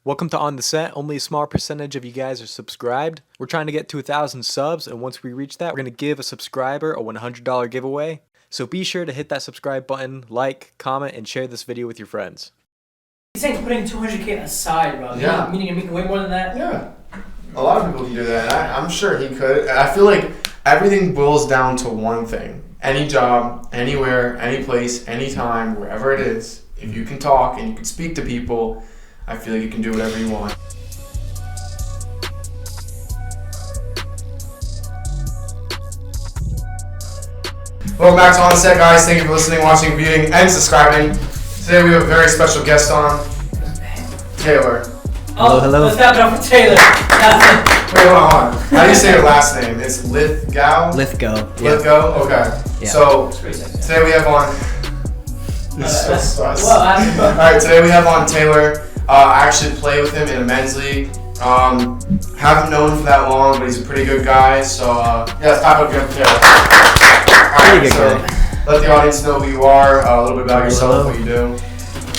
Welcome to On the Set. Only a small percentage of you guys are subscribed. We're trying to get to 1,000 subs, and once we reach that, we're going to give a subscriber a $100 giveaway. So be sure to hit that subscribe button, like, comment, and share this video with your friends. He's saying putting 200K aside, bro. Yeah. Meaning you're making way more than that? Yeah. A lot of people can do that. I'm sure he could. I feel like everything boils down to one thing. Any job, anywhere, any place, anytime, wherever it is, if you can talk and you can speak to people, I feel like you can do whatever you want. Welcome back to On The Set, guys. Thank you for listening, watching, viewing, and subscribing. Today we have a very special guest on, Taylor. Oh, Hello. Let's clap it up for Taylor. That's Wait, hold on. How do you say your last name? It's Lithgow? Lithgow. Lithgow? Okay. Yeah. So, it. It's pretty sexy. today we have on... This is so sus. Well, Alright, today we have on Taylor. I actually play with him in a men's league. Haven't known him for that long, but he's a pretty good guy. So, yeah, let's clap it up for Taylor. Alright, Pretty good so guy. let the audience know who you are, a little bit about yourself, Hello. what you do.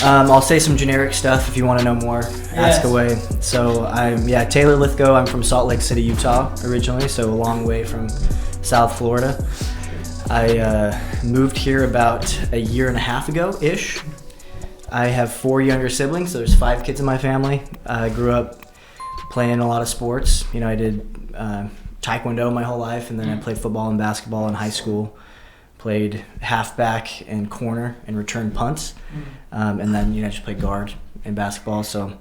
I'll say some generic stuff if you want to know more. Ask away. So Taylor Lithgow. I'm from Salt Lake City, Utah originally, so a long way from South Florida. I moved here about a year and a half ago-ish. I have 4 younger siblings, so there's 5 kids in my family. I grew up playing a lot of sports. You know, I did Taekwondo my whole life, and then I played football and basketball in high school. Played halfback and corner and returned punts. And then, just played guard in basketball. So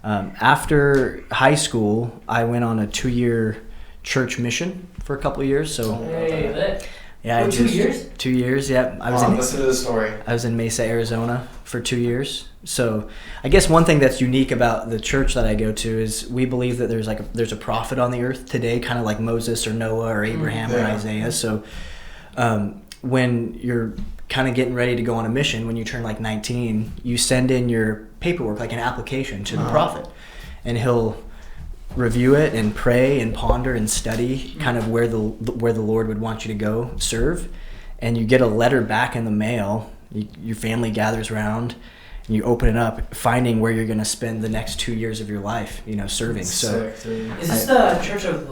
after high school, I went on a 2-year church mission for a couple of years. So Hey, lit. yeah, For 2 years? 2 years, yeah. Listen to the story. I was in Mesa, Arizona for 2 years. So I guess one thing that's unique about the church that I go to is we believe that there's a prophet on the earth today, kind of like Moses or Noah or Abraham or Yeah. Isaiah. So when you're kind of getting ready to go on a mission, when you turn like 19, you send in your paperwork, like an application to the prophet, and he'll review it and pray and ponder and study kind of where the Lord would want you to go serve. And you get a letter back in the mail. Your family gathers around and you open it up, finding where you're going to spend the next 2 years of your life, serving. So Sick, dude. Is this the Church of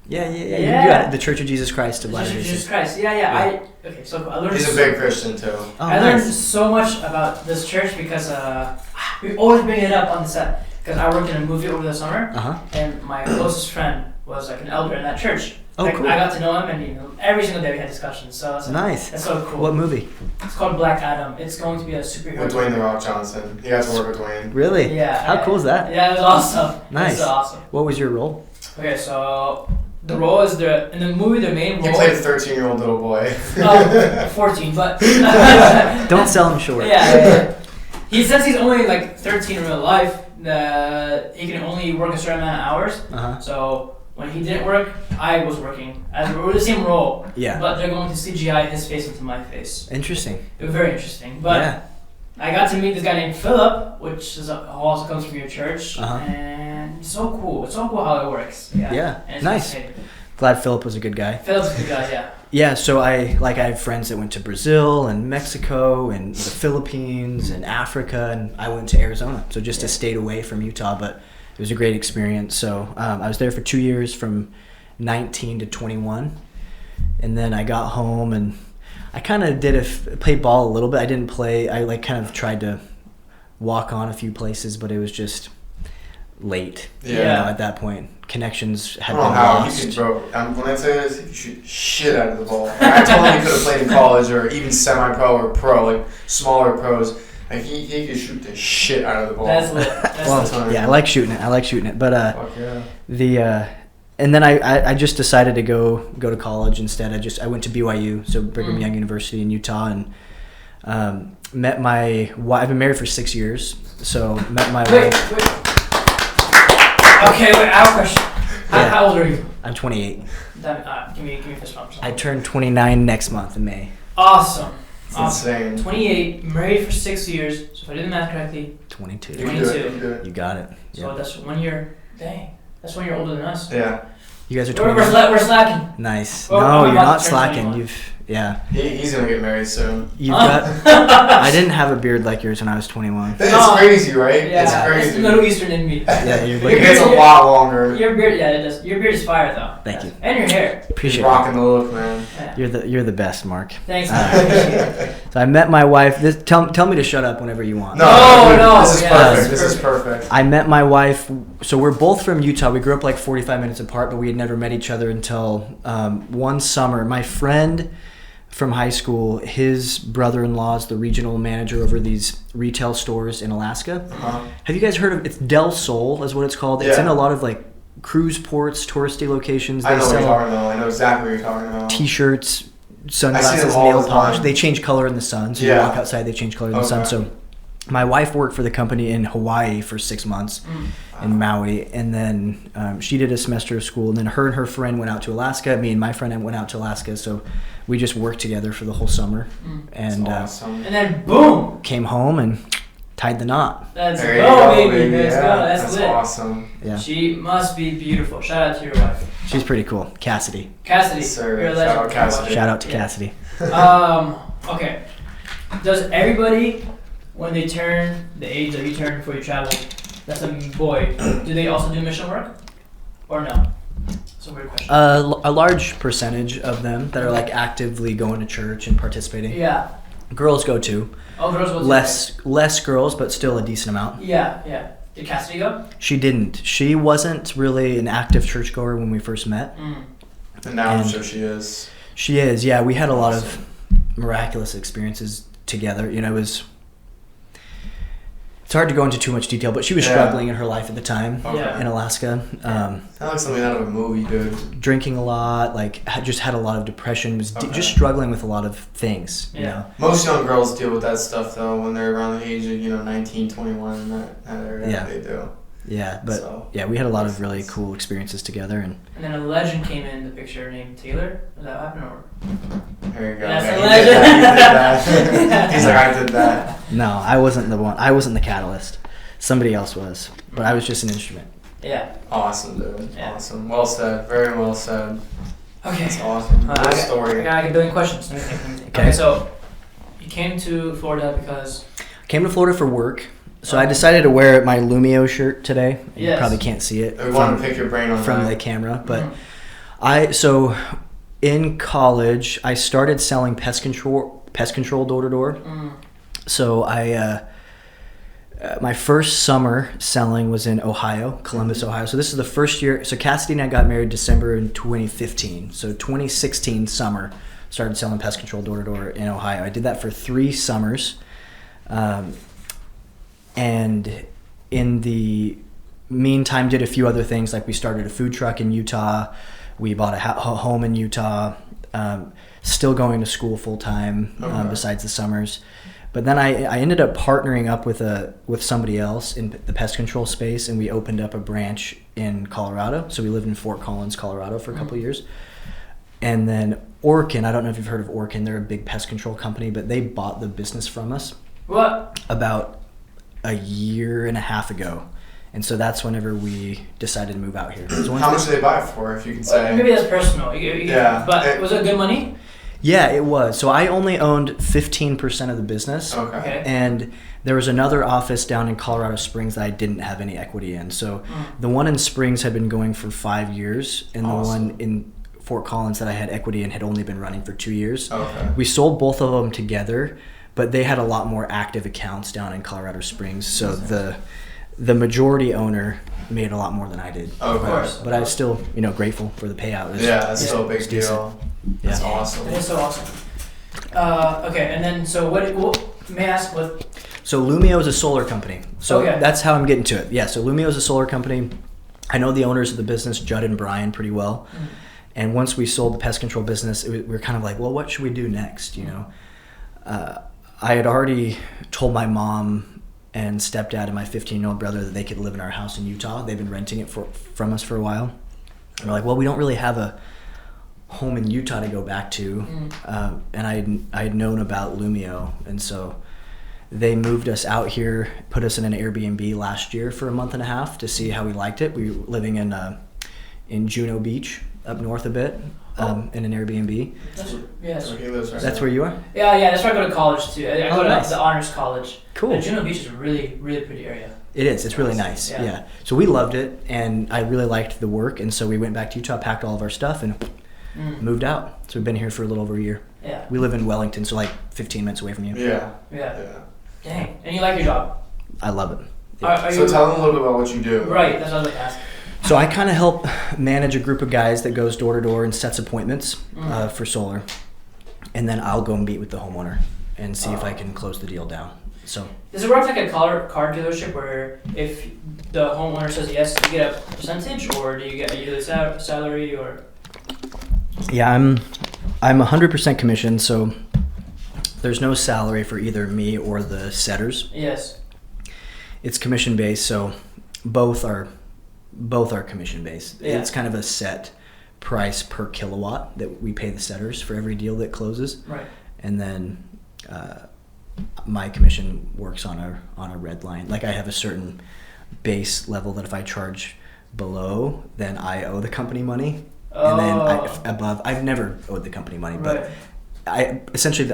yeah. Yeah. You got it. The Church of Jesus Christ of Church Latter-day of Saints. Jesus Christ? Yeah. Okay, so I learned. He's a big Christian, too. Oh, I learned nice. so much about this church because we always bring it up on the set. Because I worked in a movie over the summer, and my closest friend was like an elder in that church. Oh, Like, cool. I got to know him, and every single day we had discussions. So it's Nice. That's so cool. What movie? It's called Black Adam. It's going to be a superhero. With Dwayne The Rock Johnson. He got to work with Dwayne. Really? Yeah. How cool is that? Yeah, it was awesome. Nice. It was awesome. What was your role? Okay, so the role is in the movie the main He role. played a 13-year-old little boy. 14, but Don't sell him short. yeah. Since he's only like 13 in real life, he can only work a certain amount of hours. So when he didn't work, I was working. We're the same role. Yeah. But they're going to CGI his face into my face. Interesting. It was very interesting. But Yeah. I got to meet this guy named Philip, which is also comes from your church, Uh-huh. and it's so cool. It's so cool how it works. Yeah. And it's Nice. fascinating. Glad Philip was a good guy. Philip's a good guy, yeah. Yeah, so I have friends that went to Brazil and Mexico and the Philippines and Africa, and I went to Arizona. So just a state away from Utah, but it was a great experience. So I was there for 2 years, from 19 to 21, and then I got home and I kind of played ball a little bit. I didn't play. I kind of tried to walk on a few places, but it was just late. Yeah. At that point, connections I had don't know been how lost. he could, bro. When I say this, he could shoot shit out of the ball. I told him he could have played in college or even semi-pro or pro, like smaller pros. Like he could shoot the shit out of the ball. That's lit. That's Well, lit. yeah, I like shooting it. But Fuck yeah. and then I just decided to go to college instead. I went to BYU, so Brigham Young University in Utah, and met my wife. I've been married for 6 years, so met my Wait. wife. Okay, wait, I have a question. Yeah. How old are you? I'm 28. Give me a fist bump. I turn 29 next month in May. Awesome. It's Awesome. insane. 28, married for 6 years. So if I did the math correctly, 22. You can do it. 22. You can do it. You got it. so Yeah. that's 1 year. Dang, that's 1 year older than us. Yeah. You guys are We're 29. slacking. Nice. Well, No, I'm you're about not to turn slacking. 21. Yeah. He's gonna get married soon. You've got. I didn't have a beard like yours when I was 21. It's No. crazy, right? Yeah, It's it's crazy. Middle Eastern in me. Yeah, you're It looking. gets a lot longer. Your beard, yeah, it does. Your beard is fire though. Thank you. And your hair. He's Appreciate it. rocking the look, man. Yeah. You're the best, Mark. Thanks, man. I appreciate it. So I met my wife. Tell me to shut up whenever you want. No, This is yeah, perfect. this This is is perfect. I met my wife. So we're both from Utah. We grew up like 45 minutes apart, but we had never met each other until one summer. My friend from high school, his brother-in-law is the regional manager over these retail stores in Alaska. Uh-huh. Have you guys heard of? It's Del Sol is what it's called. It's Yeah. in a lot of like cruise ports, touristy locations. I know what you're sell talking about. I know exactly what you're talking about. T-shirts, I see sunglasses, them all nail the polish. time. They change color in the sun. So you Yeah. walk outside, they change color in the sun. Okay. So my wife worked for the company in Hawaii for 6 months in Maui, and then she did a semester of school, and then her and her friend went out to Alaska. Me and my friend went out to Alaska, so we just worked together for the whole summer, and That's awesome. And then boom. came home and tied the knot. Let's There you go, go, baby. baby. Let's Yeah, go. That's lit. awesome. Yeah, She must be beautiful. Shout out to your wife, she's pretty cool, Cassidy. Cassidy. Yes, sir. You're a Shout legend. out Cassidy. Shout out to Yeah. Cassidy. Okay. Does everybody, when they turn the age that you turn before you travel, that's a boy, do they also do mission work? Or no? That's a weird question. A large percentage of them that are like actively going to church and participating. Yeah. Girls go too. Oh, girls will do Less girls, but still a decent amount. that. Yeah. Did Cassidy go? She didn't. She wasn't really an active churchgoer when we first met. And now I'm And- sure she is. She is, yeah. We had a lot of miraculous experiences together. You know, it's hard to go into too much detail, but she was Yeah. struggling in her life at the time Okay. Yeah. in Alaska. Sounds like something out of a movie, dude. Drinking a lot, like just had a lot of depression, was Okay. just struggling with a lot of things. You Yeah. know? Most young girls deal with that stuff though when they're around the age of 19, 21, in that area. Yeah. They do. Yeah, but So- yeah, we had a lot of really cool experiences together, and And then a legend came in the picture named Taylor. Is that what happened? Or? There you go. That's Yeah, a he legend. did that. He did that. He's like, I did that. no, I wasn't the one. I wasn't the catalyst. Somebody else was, but I was just an instrument. Yeah. Awesome, dude. Yeah. Awesome. Well said. Very well said. Okay. That's awesome. I Good got story. like a billion questions. Let me think. Okay. Okay, so you came to Florida because Came to Florida for work, so I decided to wear my Lumio shirt today. You Yes. probably can't see it We want to pick your brain on from that. the camera, but Mhm. so in college I started selling pest control door to door. So I my first summer selling was in Ohio, Columbus, Ohio. So this is the first year. So Cassidy and I got married December in 2015. So 2016 summer started selling pest control door to door in Ohio. I did that for 3 summers. And in the meantime did a few other things, like we started a food truck in Utah. We bought a home in Utah. Still going to school full time Okay. besides the summers. But then I ended up partnering up with somebody else in the pest control space, and we opened up a branch in Colorado. So we lived in Fort Collins, Colorado for a couple of years. And then Orkin, I don't know if you've heard of Orkin. They're a big pest control company, but they bought the business from us what? about a year and a half ago. And so that's whenever we decided to move out here. So once How much did they buy it for, if you can say? Maybe that's personal. Yeah. But was it good money? Yeah, it was. So I only owned 15% of the business. Okay. Okay. And there was another office down in Colorado Springs that I didn't have any equity in. So the one in Springs had been going for 5 years, and the Awesome. one in Fort Collins that I had equity in had only been running for 2 years. Okay. We sold both of them together, but they had a lot more active accounts down in Colorado Springs. So the majority owner made a lot more than I did. Of course. But I was still, grateful for the payout. It was- Yeah, that's still a big it's decent. deal. That's Yeah. awesome. That is so awesome. Okay, and then so what may I ask what? So Lumio is a solar company. So Okay. that's how I'm getting to it. Yeah, so Lumio is a solar company. I know the owners of the business, Judd and Brian, pretty well. And once we sold the pest control business, we were kind of like, well, what should we do next? I had already told my mom and stepdad and my 15-year-old brother that they could live in our house in Utah. They've been renting it from us for a while. And we're like, well, we don't really have a home in Utah to go back to. And I had known about Lumio, and so they moved us out here, put us in an Airbnb last year for a month and a half to see how we liked it. We were living in Juno Beach, up north a bit, in an Airbnb. Yes. He lives right That's there. where you are? Yeah, that's where I go to college too. I go to nice. the honors college. Cool. And Juno Beach is a really, really pretty area. It is. It's really nice. Yeah. Yeah. So we loved it, and I really liked the work, and so we went back to Utah, packed all of our stuff, and moved out. So we've been here for a little over a year. Yeah. We live in Wellington, so like 15 minutes away from you. Yeah. Yeah. Yeah. Dang. And you like your job? I love it. Are So you, tell them a little bit about what you do. right, that's what I was going to ask. So I kind of help manage a group of guys that goes door to door and sets appointments for solar, and then I'll go meet with the homeowner and see if I can close the deal down. So Does it work like a car dealership where if the homeowner says yes, you get a percentage, or do you get a yearly salary, or? yeah, I'm 100% commissioned, so there's no salary for either me or the setters. Yes. It's commission based, so both are commission based. Yeah. It's kind of a set price per kilowatt that we pay the setters for every deal that closes, Right. and then my commission works on a red line. Like I have a certain base level that if I charge below, then I owe the company money, and then above, I've never owed the company money, but Right.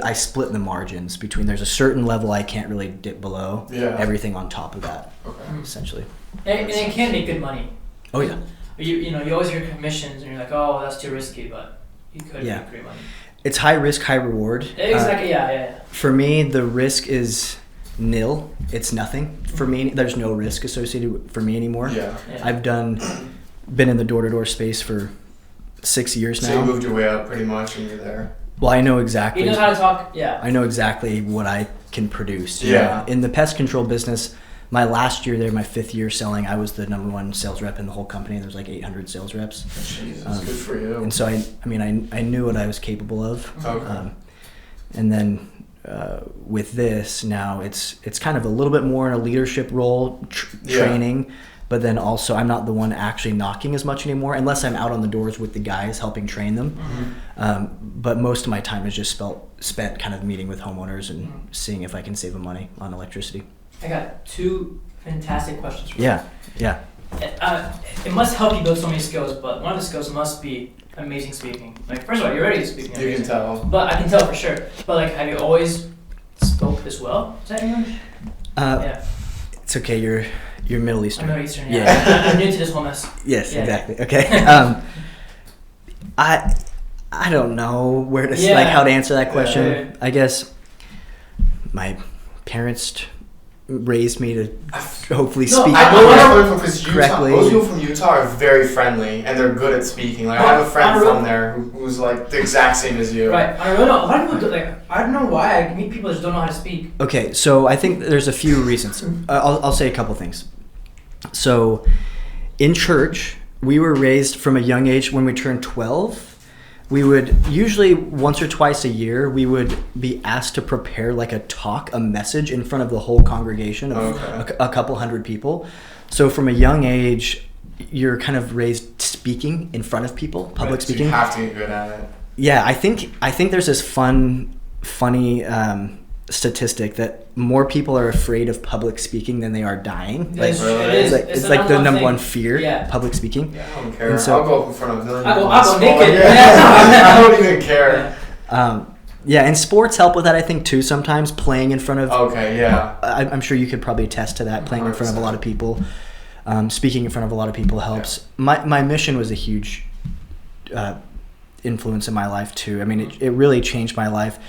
I split the margins between. There's a certain level I can't really dip below. Yeah. Everything on top of that, Okay. essentially. And it can make good money. Oh yeah. You always hear commissions, and you're like, oh, that's too risky, but you could Yeah. make great money. It's high risk, high reward. Exactly. Yeah. For me, the risk is nil. It's nothing. For me, there's no risk associated for me anymore. Yeah. I've been in the door-to-door space for 6 years So you now. moved your way up pretty much, and you're there. Well, I know He exactly. knows how to talk. Yeah. I know exactly what I can produce. you Yeah. know. In the pest control business, my last year there, my 5th year selling, I was the number 1 sales rep in the whole company. There was like 800 sales reps. Jesus, good for you. And so I knew what I was capable of. Okay. And then with this now, it's kind of a little bit more in a leadership role, Yeah. training, but then also I'm not the one actually knocking as much anymore, unless I'm out on the doors with the guys helping train them. But most of my time is just spent kind of meeting with homeowners and seeing if I can save them money on electricity. I got 2 fantastic questions for you. Yeah. It must help you build so many skills, but one of the skills must be amazing speaking. Like, first of all, you're already speaking You amazing. can tell. But I can tell for sure. But like, have you always spoke this well? Is that English? Yeah. It's okay. You're Middle I'm Eastern. Middle Eastern. Yeah. Yeah. I'm new to this whole mess. Yes, Yeah. exactly. Okay. I don't know where to Yeah. how to answer that question. Yeah. I guess my parents raised me to hopefully No, speak. I know where you're coming from because Utah. Correctly. Most people from Utah are very friendly and they're good at speaking. Like I have a friend Well, from there who's like the exact same as you. Right. I don't know. A lot of people do, I don't know why I meet people that just don't know how to speak. Okay, so I think there's a few reasons. I'll say a couple things. So, in church, we were raised from a young age. When we turned 12, we would usually once or twice a year we would be asked to prepare like a message in front of the whole congregation of Okay. a couple hundred people. So from a young age, you're kind of raised speaking in front of people, public So you speaking. have to get good at it. Yeah, I think there's this funny statistic that more people are afraid of public speaking than they are dying. Like, It's, really? it is. it's like the number one thing. fear, Yeah. public speaking. I don't care. And so- I'll go up in front of a million I'll go people. naked. Yeah. Yeah. I don't even care. Yeah, and sports help with that, I think, too. Sometimes playing in front of, Okay, yeah. I'm sure you could probably attest to that. Playing in front of a lot of people, speaking in front of a lot of people helps. My mission was a huge influence in my life too. I mean, it really changed my life.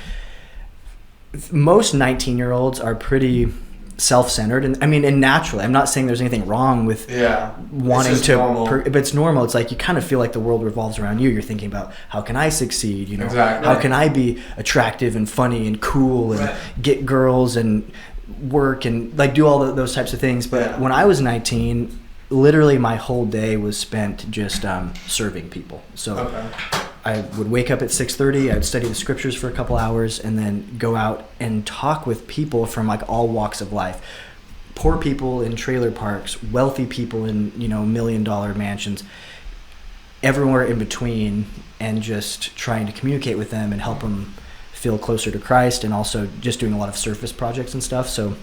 Most 19-year-olds are pretty self-centered, and naturally. I'm not saying there's anything wrong with Yeah. wanting It's just to, normal. but it's normal. It's like you kind of feel like the world revolves around you. You're thinking about how can I succeed? You know, Exactly. how can I be attractive and funny and cool and Right. get girls and work and like do all those types of things. But Yeah. when I was 19, literally my whole day was spent just serving people. So Okay. I would wake up at 6:30. I'd study the scriptures for a couple hours and then go out and talk with people from like all walks of life. Poor people in trailer parks, wealthy people in, $1 million mansions, everywhere in between, and just trying to communicate with them and help them feel closer to Christ, and also just doing a lot of surface projects and stuff. So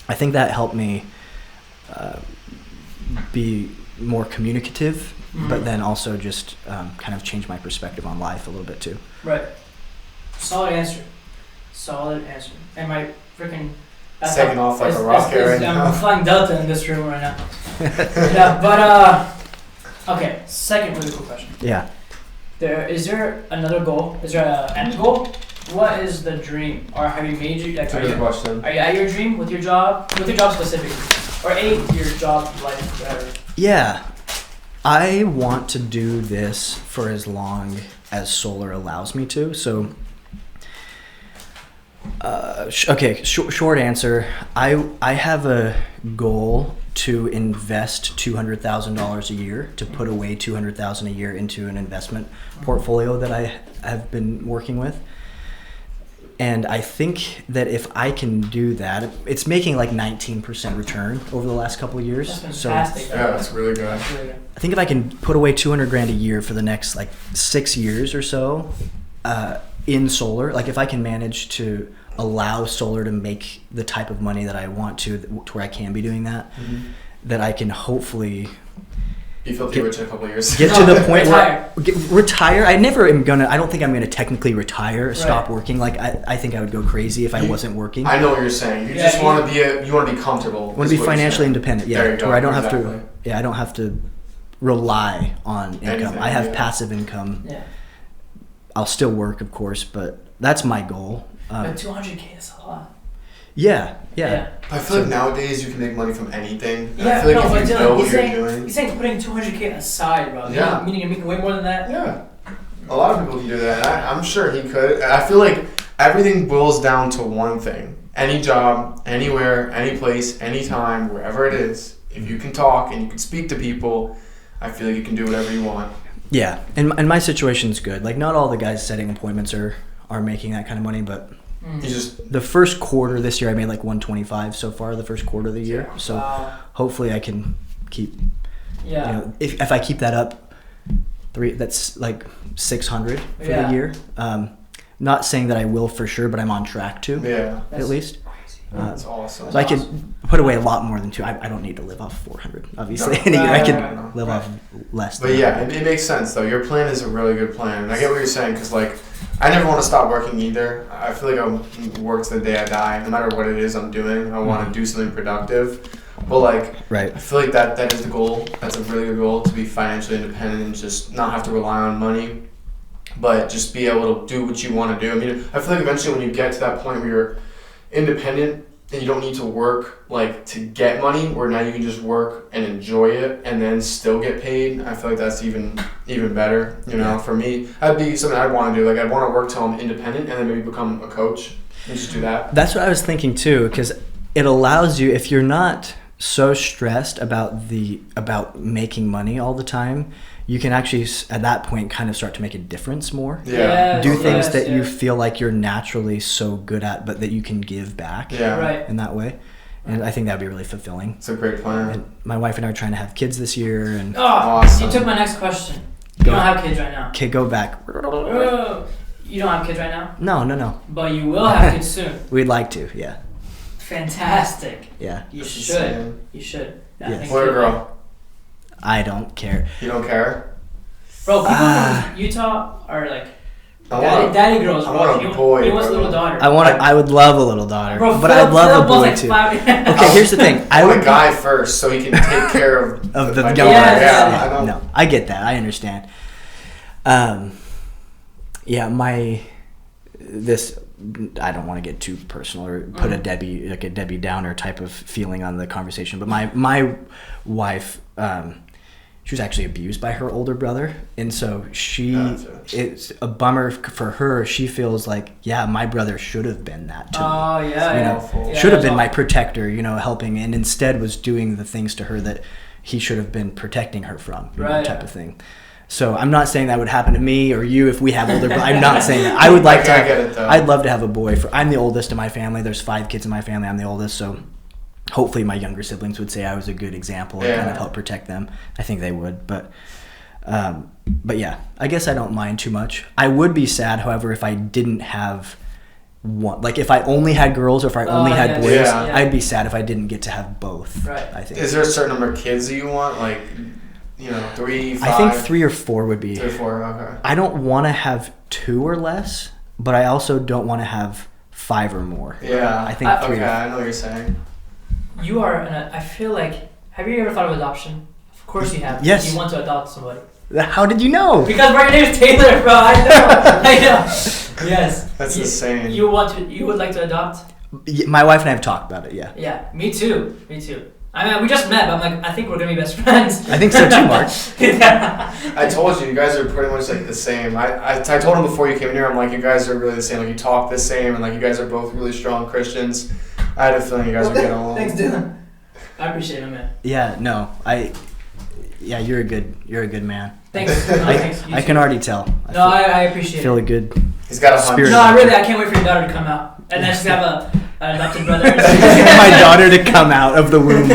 I think that helped me be more communicative but then also just kind of change my perspective on life a little bit too. Right. Solid answer. Solid answer. And my freaking. It's taking off like a rocket right now. I'm flying Delta in this room right now. Yeah, but okay. Second really cool question. Yeah. Is there another goal? Is there an end goal? What is the dream? Or have you made your? Like, That's a good question. Are you at your dream with your job? With your job specifically, or your job, life, whatever. Yeah. I want to do this for as long as solar allows me to. So, short answer. I have a goal to invest $200,000 a year, to put away $200,000 a year into an investment portfolio that I have been working with. And I think that if I can do that, it's making like 19% return over the last couple of years. That's So fantastic. Yeah, that's really good. That's really good. I think if I can put away $200,000 a year for the next like 6 years or so in solar, like if I can manage to allow solar to make the type of money that I want to where I can be doing that, that I can hopefully You filthy rich in a couple of years. get to the point Retire. where retire. I don't think I'm gonna technically retire, stop working. Like I think I would go crazy if I wasn't working. I know what you're saying. You just want to be comfortable. I want to be financially independent. Yeah, There you to go. where I don't Exactly. have to. Yeah, I don't have to rely on income. Anything, I have yeah. passive income. Yeah. I'll still work, of course, but that's my goal. But 200K is a lot. Yeah. I feel like nowadays you can make money from anything. And Yeah, I feel like no, if but you Dylan, know what he's you're saying, doing. he's saying putting 200K aside, bro. Yeah. Meaning you're making way more than that. Yeah. A lot of people can do that. And I'm sure he could. I feel like everything boils down to one thing. Any job, anywhere, any place, anytime, wherever it is, if you can talk and you can speak to people, I feel like you can do whatever you want. Yeah, and my situation's good. Like, not all the guys setting appointments are making that kind of money, but You just the first quarter this year I made like 125 so far, the first quarter of the year. So Wow. hopefully I can keep, Yeah. you know, if I keep that up, that's like 600 for Yeah. the year. Not saying that I will for sure, but I'm on track to, yeah. That's at least. crazy. That's awesome. So I could put away a lot more than two. I don't need to live off 400, obviously, No. in a year. I Right, can right, right. live off less But than yeah, that. it makes sense though. Your plan is a really good plan. And I get what you're saying because like I never want to stop working either. I feel like I'll work to the day I die. No matter what it is I'm doing, I want to do something productive. But like Right. I feel like that is the goal. That's a really good goal, to be financially independent and just not have to rely on money, but just be able to do what you want to do. I mean, I feel like eventually when you get to that point where you're independent and you don't need to work like to get money, where now you can just work and enjoy it and then still get paid, I feel like that's even better. You know, for me, that'd be something I'd want to do. Like I'd want to work till I'm independent and then maybe become a coach and just do that. That's what I was thinking too, because it allows you, if you're not so stressed about making money all the time, you can actually at that point kind of start to make a difference more. Yeah. Yes, Do things yes, that you yes. feel like you're naturally so good at, but that you can give back Yeah. Right. in that way. And I think that'd be really fulfilling. It's a great plan. And my wife and I are trying to have kids this year, and Oh, Awesome. you took my next question. You Go. don't have kids right now. okay, go back. Oh, you don't have kids right now, No. but you will have kids soon. We'd like to, yeah. Fantastic. Yeah. You That's should. insane. You should. Yes. Boy or girl? I don't care. You don't care? Bro, people Ah. from Utah are like I want daddy girls, I bro. want a boy, He wants a bro. little daughter. I would love a little daughter, Bro, but I'd love a boy like too. okay, Okay, here's the thing. I I want would a guy first so he can take care of of the my younger. daughter. Yes, Yeah, yes. I know. No, I get that. I understand. Yeah, I don't want to get too personal or put a Debbie Downer type of feeling on the conversation, but my wife, she was actually abused by her older brother, and so Gotcha. it's a bummer for her. She feels like, yeah, my brother should have been that to me. Oh yeah, You yeah. know, Yeah, should have that's been my awful. protector, helping, and instead was doing the things to her that he should have been protecting her from, Right. type of thing. So I'm not saying that would happen to me or you if we have older. I'm not saying that. I would like to. I get it, though. I'd love to have a boy. I'm the oldest in my family. There's 5 kids in my family. I'm the oldest, so hopefully my younger siblings would say I was a good example and kind Yeah. of help protect them. I think they would, but yeah, I guess I don't mind too much. I would be sad, however, if I didn't have one. Like if I only had girls or if I only had yes, boys, yeah. I'd be sad if I didn't get to have both. Right. I think. Is there a certain number of kids that you want? Like, 3, 5? I think 3 or 4 would be. 3 or 4. Okay. I don't want to have 2 or less, but I also don't want to have 5 or more. Yeah. I think 3. Okay, I know what you're saying. You are, I feel like, have you ever thought of adoption? Of course you have. Yes. You want to adopt somebody. How did you know? Because bro, your name's Taylor, bro. I know. I know. Yes. That's insane. You would like to adopt? My wife and I have talked about it, yeah. Yeah, me too. I mean, we just met, but I'm like, I think we're gonna be best friends. I think so too, Mark. Yeah. I told you guys are pretty much like the same. I told him before you came in here, I'm like, you guys are really the same. Like, you talk the same, and like, you guys are both really strong Christians. I had a feeling you guys would get along. Thanks, Dylan. I appreciate it, man. Yeah, no, you're a good man. Thanks. No, thanks. I can already tell. I appreciate feel it. a good. He's got a hunch. Spirit. No, I can't wait for your daughter to come out, and then she's gonna have an adopted brother. My daughter to come out of the womb.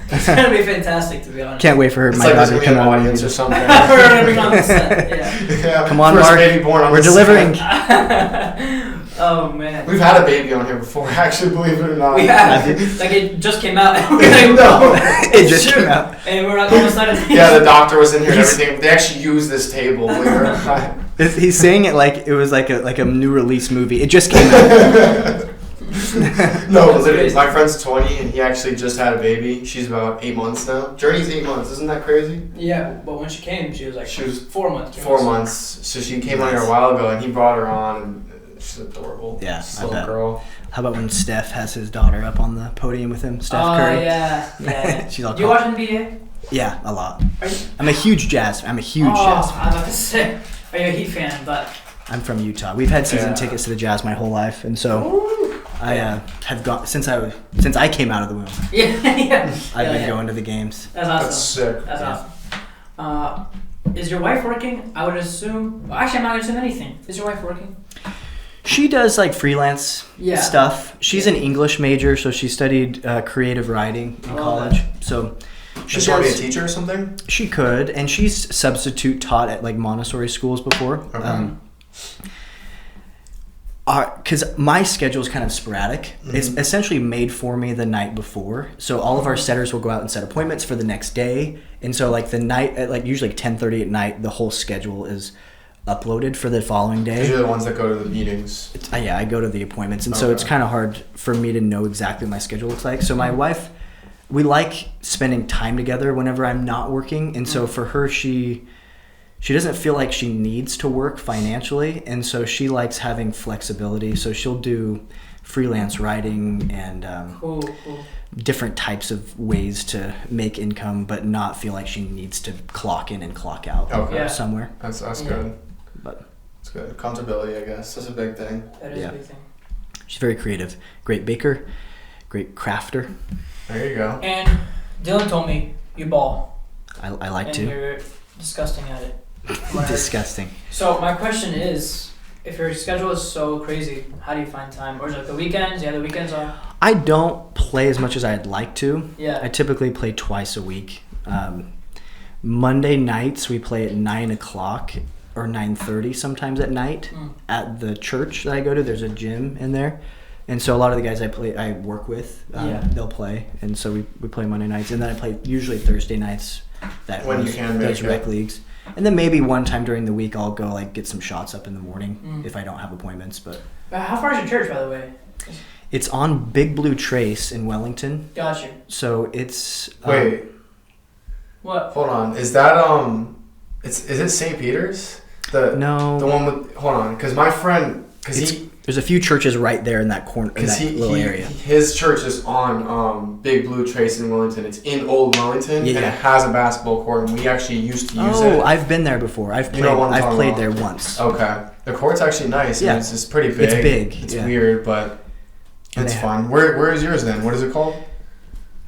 It's gonna be fantastic, to be honest. Can't wait for her. It's My like there's daughter gonna to be come an out. audience or something. We're gonna bring on the set. Yeah. Yeah, Come on, first Mark. baby born on We're the delivering. set. Oh man. We've had a baby on here before, actually, believe it or not. We have. Like it just came out. And we're like, No. It just came out. And we're like almost out of Yeah, the doctor was in here and everything. They actually used this table, believe it or not. He's saying it like it was like a new release movie. It just came out. No, literally, my friend's 20 and he actually just had a baby. She's about 8 months now. Journey's 8 months, isn't that crazy? Yeah, but when she came, she was like She was 4 months. 4 months. So she came on here a while ago and he brought her on and she's adorable. Yeah, Just I little bet. girl. How about when Steph has his daughter up on the podium with him? Steph Curry. Oh yeah. She's all Do you watch NBA? Yeah, a lot. Are you? I'm a huge Jazz fan. Oh, Jazz fan. I was about to say, are you a Heat fan? But I'm from Utah. We've had season Yeah. tickets to the Jazz my whole life, and so Ooh. I have gone since I came out of the womb. yeah. I've been going to the games. That's awesome. That's sick. That's Yeah. awesome. Is your wife working? I would assume. Well, actually, I'm not gonna assume anything. Is your wife working? She does like freelance Yeah. stuff. She's an English major, so she studied creative writing in I love college. So She want to be a teacher or something? She could, and she's substitute taught at like Montessori schools before. Okay. Because my schedule is kind of sporadic. It's Mhm. essentially made for me the night before. So all of our setters will go out and set appointments for the next day. And so like the night at like usually 10:30 at night, the whole schedule is uploaded for the following day. You're the ones that go to the meetings. Yeah, I go to the appointments, and so it's Okay. kind of hard for me to know exactly what my schedule looks like. So my wife, we like spending time together whenever I'm not working, and so for her, she doesn't feel like she needs to work financially, and so she likes having flexibility. So she'll do freelance writing and Cool. different types of ways to make income, but not feel like she needs to clock in and clock out Okay. Yeah. somewhere. That's Yeah. good. But That's good. Accountability, I guess. That's a big thing. That is Yeah. a big thing. she's very creative, great baker, great crafter. There you go. And Dylan told me you ball, I like and to. you're disgusting at it. What I heard. Disgusting. So my question is, if your schedule is so crazy, how do you find time? Or is it like the weekends? Yeah, the weekends are. I don't play as much as I'd like to. Yeah. I typically play twice a week. Monday nights we play at 9 o'clock or 9:30 sometimes at night Mm. at the church that I go to. There's a gym in there, and so a lot of the guys I work with, Yeah. they'll play, and so we play Monday nights, and then I play usually Thursday nights. That When you those- can those make rec it. leagues, and then maybe one time during the week I'll go like get some shots up in the morning Mm. if I don't have appointments. But How far is your church, by the way? it's on Big Blue Trace in Wellington. Gotcha. So it's Wait, What? hold on. Is that is it St. Peter's? The no. one with hold on, because my friend, There's a few churches right there in that corner, in that little area. his church is on Big Blue Trace in Wellington. It's in Old Wellington, and Yeah. it has a basketball court, and we actually used to use Oh, it. I've been there before. You know what I'm I've talking played about. there once. Okay, the court's actually nice. Yeah. Yeah, it's pretty big. It's big, It's yeah. weird, but And it's they fun. Where is yours then? What is it called?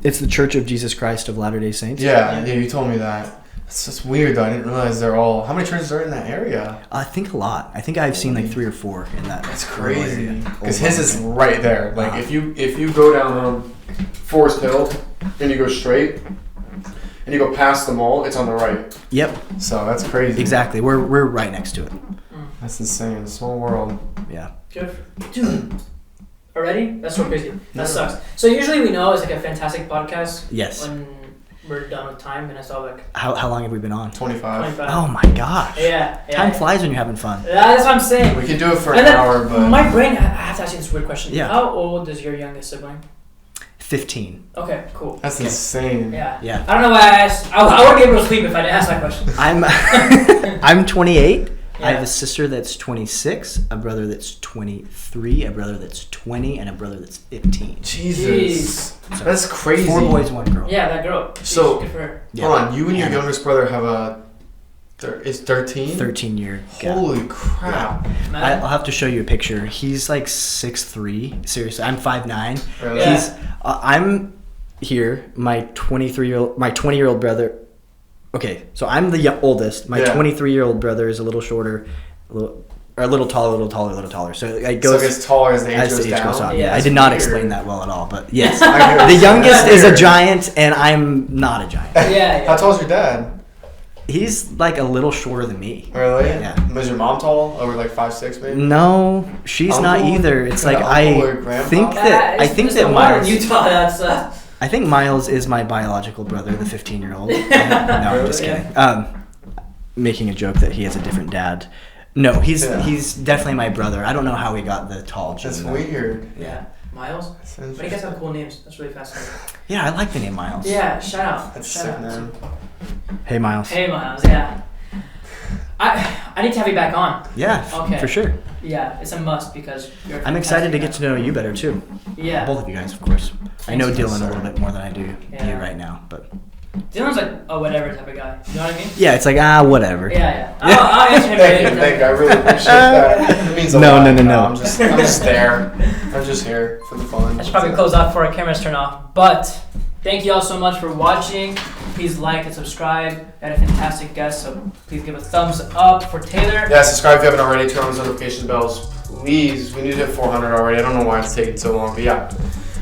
It's the Church of Jesus Christ of Latter-day Saints. Yeah, you told me that. It's just weird though. I didn't realize they're all. How many churches are in that area? I think a lot. I think I've seen like 3 or 4 in that. That's little crazy. area. Because Old his is Wellington. right there. Like Wow. if you go down Forest Hill and you go straight and you go past the mall, it's on the right. Yep, So that's crazy. exactly. We're right next to it. That's insane. Small world. Yeah. Good. Dude. Already? That's so crazy. That Yeah. sucks. So usually we know it's like a fantastic podcast Yes. when we're done with time, and I saw like How long have we been on? 25. 25. Oh my gosh. Yeah. Time flies when you're having fun. That's what I'm saying. We could do it for And an then hour, but my brain, I have to ask you this weird question. Yeah. How old is your youngest sibling? 15. Okay, cool. that's insane. Yeah. Yeah. I don't know why I asked. I wouldn't be able to sleep if I didn't ask that question. I'm 28. I have Yeah. a sister that's 26, a brother that's 23, a brother that's 20, and a brother that's 15. Jesus. That's crazy. 4 boys, 1 girl. Yeah, that girl. So- good for her. Yeah. Hold on, you and your Yeah. youngest brother have a. Is 13? 13-year gap. Holy crap. Man. I'll have to show you a picture. He's like 6'3". Seriously, I'm 5'9". Really? Yeah. He's I'm here. My 20-year-old brother. Okay, so I'm the oldest. My Yeah. 23-year-old brother is a little shorter, a little taller, a little taller, a little taller. So it So goes it gets taller as the age as goes the age down. goes on. Yeah, Yeah, I that's did not weird. explain that well at all, but yes. I hear The it. youngest That's is a weird. giant, and I'm not a giant. Yeah. How tall is your dad? He's like a little shorter than me. Really? Yeah. Was your mom tall? Over like 5'6" maybe? No, she's not Uncle? either. It's Yeah, like uncle or I grandpa? think that It's the one in Utah. That's I think Miles is my biological brother, the 15-year-old. No, I'm just Really? kidding. Making a joke that he has a different dad. No, he's definitely my brother. I don't know how he got the tall gene. That's though. weird. yeah. Miles. That's But you guys interesting. have cool names. That's really fascinating. Yeah, I like the name Miles. Yeah. Shout out. That's shout sick, out. man. Hey, Miles. Hey Miles. Yeah. I need to have you back on. Yeah, Okay. for sure. Yeah, it's a must because you're. a I'm excited to get fantastic to know you better too. guy. Yeah. Both of you guys, of course. I know Thanks, Dylan a sir. little bit more than I do Yeah. you right now, but Dylan's like a whatever type of guy. You know what I mean? yeah, it's like whatever. Yeah. I'll answer him Thank you, later. thank you. I really appreciate that. It means a No, lot. no, no, no. I'm just there. I'm just here for the fun. I should probably close out before our cameras turn off. But thank you all so much for watching. Please like and subscribe. We had a fantastic guest, so please give a thumbs up for Taylor. Yeah, subscribe if you haven't already. Turn on those notification bells, please. We need to hit 400 already. I don't know why it's taking so long, but yeah,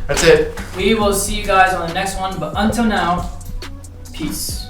that's it. We will see you guys on the next one. But until now, peace.